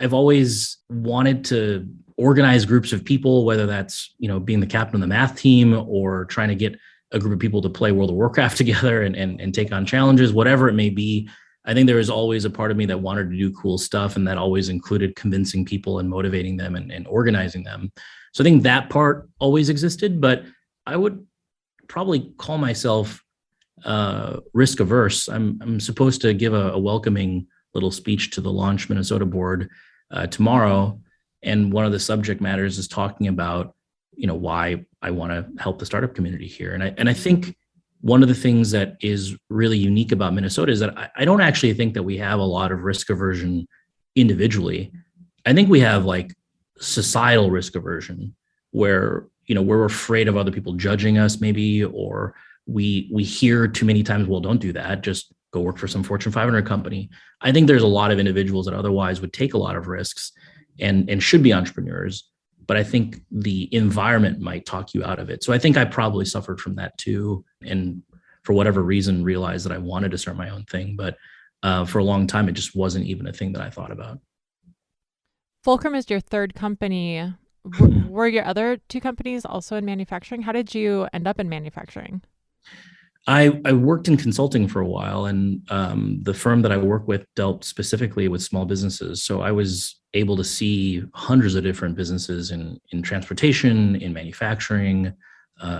I've always wanted to organize groups of people, whether that's, being the captain of the math team or trying to get a group of people to play World of Warcraft together and take on challenges, whatever it may be. I think there was always a part of me that wanted to do cool stuff, and that always included convincing people and motivating them and organizing them. So I think that part always existed, but I would probably call myself risk averse. I'm supposed to give a welcoming little speech to the Launch Minnesota board tomorrow, and one of the subject matters is talking about why I want to help the startup community here. And I think one of the things that is really unique about Minnesota is that I don't actually think that we have a lot of risk aversion individually. I think we have like societal risk aversion where we're afraid of other people judging us maybe, or we hear too many times, well, don't do that, just go work for some Fortune 500 company. I think there's a lot of individuals that otherwise would take a lot of risks and should be entrepreneurs, but I think the environment might talk you out of it. So I think I probably suffered from that too, and for whatever reason realized that I wanted to start my own thing, but for a long time it just wasn't even a thing that I thought about. Fulcrum is your third company. Were your other two companies also in manufacturing? How did you end up in manufacturing? I worked in consulting for a while, and the firm that I work with dealt specifically with small businesses. So I was able to see hundreds of different businesses in transportation, in manufacturing,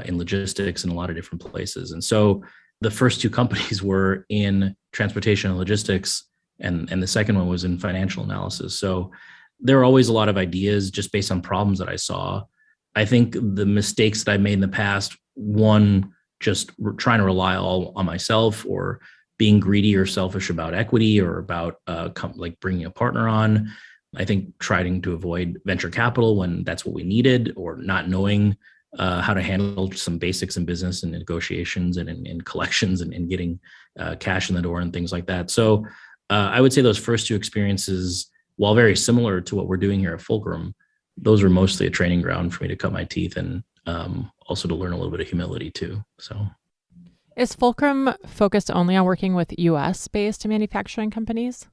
in logistics, in a lot of different places. And so the first two companies were in transportation and logistics, and the second one was in financial analysis. So there were always a lot of ideas just based on problems that I saw. I think the mistakes that I made in the past, one, just trying to rely all on myself, or being greedy or selfish about equity, or about like bringing a partner on. I think trying to avoid venture capital when that's what we needed, or not knowing how to handle some basics in business and negotiations and in collections and getting cash in the door and things like that. So I would say those first two experiences, while very similar to what we're doing here at Fulcrum, those were mostly a training ground for me to cut my teeth and also to learn a little bit of humility too. So, is Fulcrum focused only on working with US-based manufacturing companies?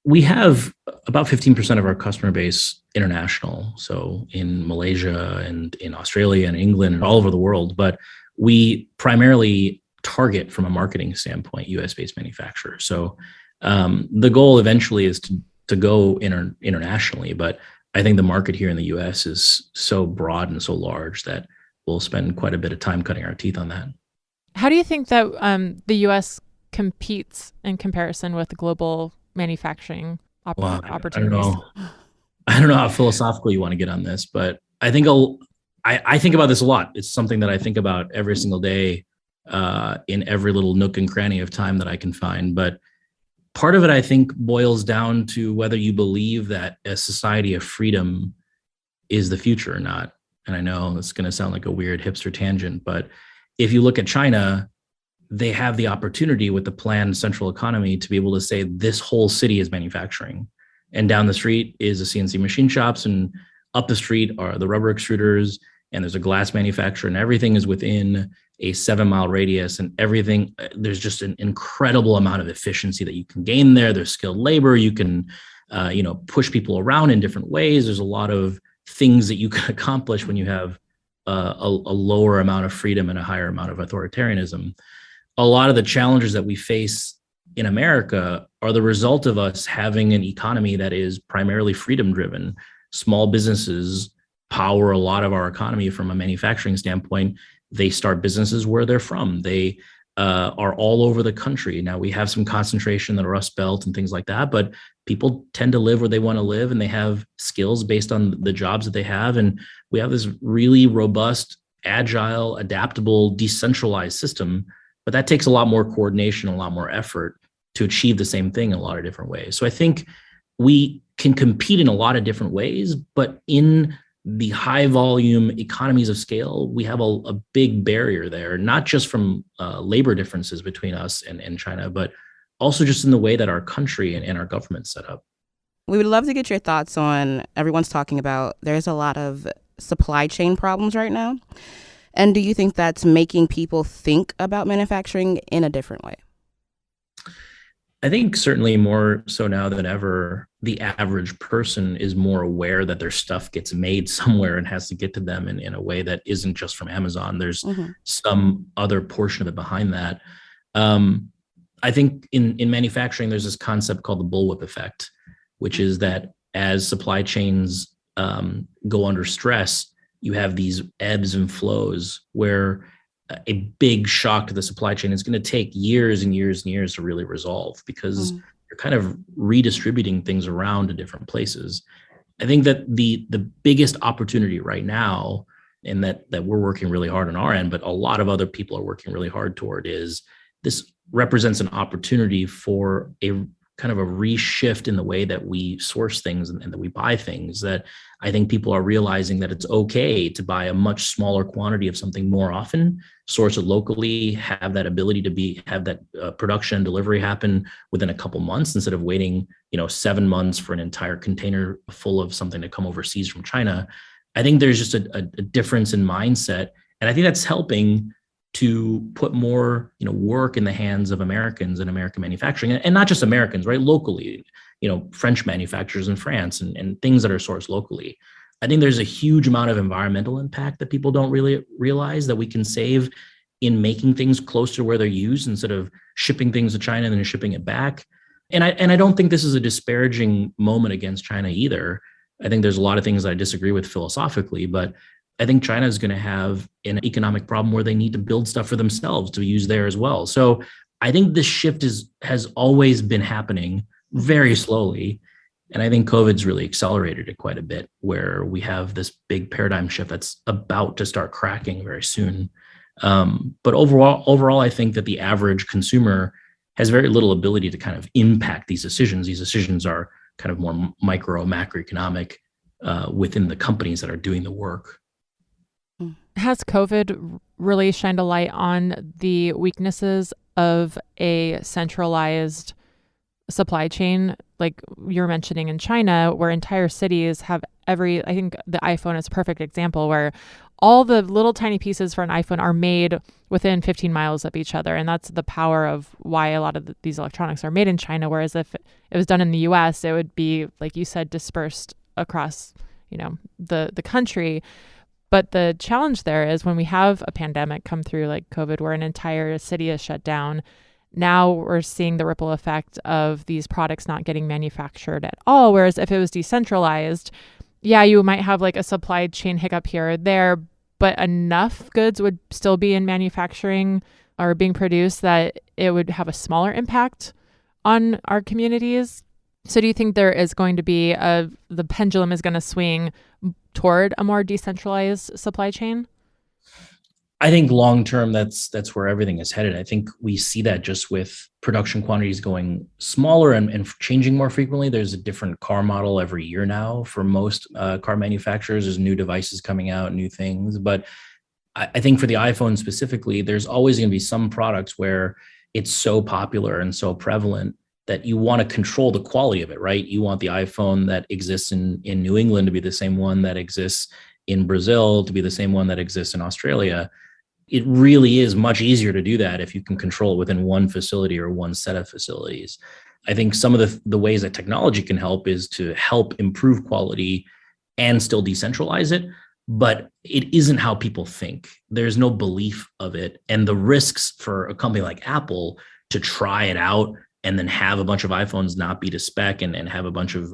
We have about 15% of our customer base international. So in Malaysia and in Australia and England and all over the world, but we primarily target from a marketing standpoint, US-based manufacturers. So the goal eventually is to go internationally, but I think the market here in the US is so broad and so large that we'll spend quite a bit of time cutting our teeth on that. How do you think that the US competes in comparison with global manufacturing opportunities? I don't know how philosophical you want to get on this, but I think I think about this a lot. It's something that I think about every single day in every little nook and cranny of time that I can find. But part of it, I think, boils down to whether you believe that a society of freedom is the future or not. And I know it's going to sound like a weird hipster tangent, but if you look at China, they have the opportunity with the planned central economy to be able to say this whole city is manufacturing. And down the street is a CNC machine shops, and up the street are the rubber extruders, and there's a glass manufacturer, and everything is within a 7-mile radius, and everything, there's just an incredible amount of efficiency that you can gain there. There's skilled labor. You can, push people around in different ways. There's a lot of things that you can accomplish when you have a lower amount of freedom and a higher amount of authoritarianism. A lot of the challenges that we face in America are the result of us having an economy that is primarily freedom driven. Small businesses power a lot of our economy from a manufacturing standpoint. They start businesses where they're from. They are all over the country. Now we have some concentration in the Rust Belt and things like that, but people tend to live where they want to live, and they have skills based on the jobs that they have. And we have this really robust, agile, adaptable, decentralized system, but that takes a lot more coordination, a lot more effort to achieve the same thing in a lot of different ways. So I think we can compete in a lot of different ways, but in the high volume economies of scale, we have a big barrier there, not just from labor differences between us and China, but also just in the way that our country and our government's set up. We would love to get your thoughts on, everyone's talking about, there's a lot of supply chain problems right now. And do you think that's making people think about manufacturing in a different way? I think certainly more so now than ever, the average person is more aware that their stuff gets made somewhere and has to get to them in a way that isn't just from Amazon. There's Mm-hmm. some other portion of it behind that. Um, I think in manufacturing, there's this concept called the bullwhip effect, which is that as supply chains go under stress, you have these ebbs and flows where a big shock to the supply chain is going to take years and years and years to really resolve because you're kind of redistributing things around to different places. I think that the biggest opportunity right now, and that we're working really hard on our end, but a lot of other people are working really hard toward, is this represents an opportunity for a kind of a reshift in the way that we source things and that we buy things. That I think people are realizing that it's okay to buy a much smaller quantity of something more often, source it locally, have that ability to have that production and delivery happen within a couple months instead of waiting, 7 months for an entire container full of something to come overseas from China. I think there's just a difference in mindset, and I think that's helping to put more, work in the hands of Americans and American manufacturing, and not just Americans, right? Locally, French manufacturers in France and things that are sourced locally. I think there's a huge amount of environmental impact that people don't really realize that we can save in making things closer to where they're used instead of shipping things to China and then shipping it back. And I don't think this is a disparaging moment against China either. I think there's a lot of things that I disagree with philosophically, but I think China is going to have an economic problem where they need to build stuff for themselves to use there as well. So I think this shift has always been happening very slowly. And I think COVID's really accelerated it quite a bit, where we have this big paradigm shift that's about to start cracking very soon. But overall, I think that the average consumer has very little ability to kind of impact these decisions. These decisions are kind of more micro, macroeconomic within the companies that are doing the work. Has COVID really shined a light on the weaknesses of a centralized supply chain, like you were mentioning in China, where entire cities have I think the iPhone is a perfect example, where all the little tiny pieces for an iPhone are made within 15 miles of each other. And that's the power of why a lot of these electronics are made in China. Whereas if it was done in the US, it would be, like you said, dispersed across, the country. But the challenge there is when we have a pandemic come through like COVID, where an entire city is shut down, now we're seeing the ripple effect of these products not getting manufactured at all. Whereas if it was decentralized, yeah, you might have like a supply chain hiccup here or there, but enough goods would still be in manufacturing or being produced that it would have a smaller impact on our communities. So do you think there is going to be the pendulum is going to swing toward a more decentralized supply chain? I think long term, that's where everything is headed. I think we see that just with production quantities going smaller and changing more frequently. There's a different car model every year now for most car manufacturers. There's new devices coming out, new things. But I think for the iPhone specifically, there's always going to be some products where it's so popular and so prevalent that you want to control the quality of it, right? You want the iPhone that exists in New England to be the same one that exists in Brazil, to be the same one that exists in Australia. It really is much easier to do that if you can control it within one facility or one set of facilities. I think some of the ways that technology can help is to help improve quality and still decentralize it, but it isn't how people think. There's no belief of it. And the risks for a company like Apple to try it out and then have a bunch of iPhones not be to spec and have a bunch of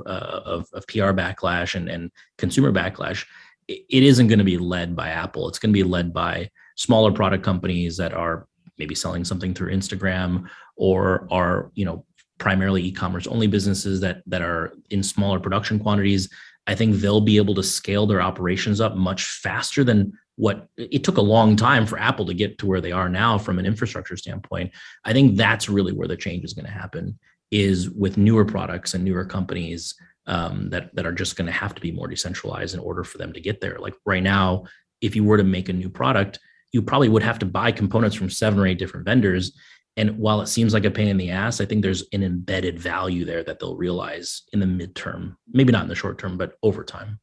PR backlash and consumer backlash, it isn't going to be led by Apple. It's going to be led by smaller product companies that are maybe selling something through Instagram or are, primarily e-commerce only businesses that are in smaller production quantities. I think they'll be able to scale their operations up much faster than what it took a long time for Apple to get to where they are now from an infrastructure standpoint. I think that's really where the change is going to happen, is with newer products and newer companies that are just going to have to be more decentralized in order for them to get there. Like right now, if you were to make a new product, you probably would have to buy components from 7 or 8 different vendors. And while it seems like a pain in the ass, I think there's an embedded value there that they'll realize in the midterm, maybe not in the short term, but over time.